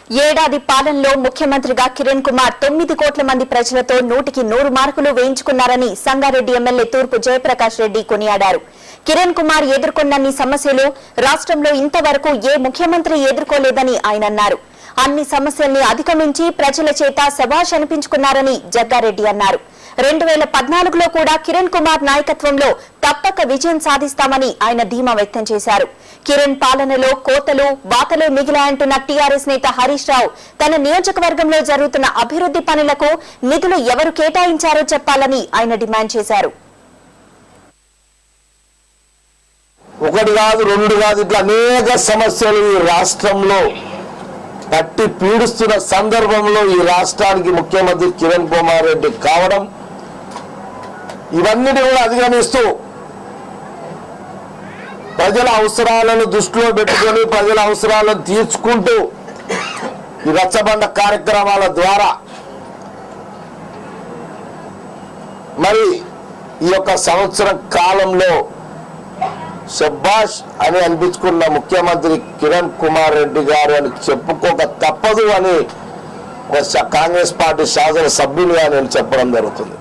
ఏడాది పాలనలో ముఖ్యమంత్రిగా కిరణ్ కుమార్ 9 కోట్ల మంది ప్రజలతో 100కి 100 మార్కులు వేయించుకున్నారని సంగారెడ్డి ఎమ్మెల్యే తూర్పు జయప్రకాష్ రెడ్డి కొనియాడారు. కిరణ్ కుమార్ ఎదుర్కొన్నన్ని సమస్యలు రాష్ట్రంలో ఇంతవరకు ఏ ముఖ్యమంత్రి ఎదుర్కోలేదని ఆయన అన్నారు. అన్ని సమస్యల్ని అధిగమించి ప్రజల చేత శభాష్ అనిపించుకున్నారని జగ్గారెడ్డి అన్నారు. 2014లో కూడా కిరణ్ కుమార్ నాయకత్వంలో తప్పక విజయం సాధిస్తామని ఆయన ధీమా వ్యక్తం చేశారు. కిరణ్ పాలనలో కోతలు బాతలు మిగిలాయంటున్న టీఆర్ఎస్ నేత హరీష్ రావు తన నియోజకవర్గంలో జరుగుతున్న అభివృద్ధి పనులకు నిధులు ఎవరు కేటాయించారో చెప్పాలని ఆయన డిమాండ్ చేశారు. ఒకటి కాదు, రెండు కాదు, ఇట్లా అనేక సమస్యలు ఈ రాష్ట్రంలో పట్టి పీడిస్తున్న సందర్భంలో ఈ రాష్ట్రానికి ముఖ్యమంత్రి కిరణ్ కుమార్ రెడ్డి కావడం, ఇవన్నిటి కూడా అధిగమిస్తూ ప్రజల అవసరాలను దృష్టిలో పెట్టుకొని ప్రజల అవసరాలను తీర్చుకుంటూ ఈ రచ్చబండ కార్యక్రమాల ద్వారా మరి ఈ యొక్క సంవత్సరం కాలంలో శభాష్ అని అనిపించుకున్న ముఖ్యమంత్రి కిరణ్ కుమార్ రెడ్డి గారు అని చెప్పుకోక తప్పదు అని కాంగ్రెస్ పార్టీ శాసన సభ్యులుగా నేను చెప్పడం జరుగుతుంది.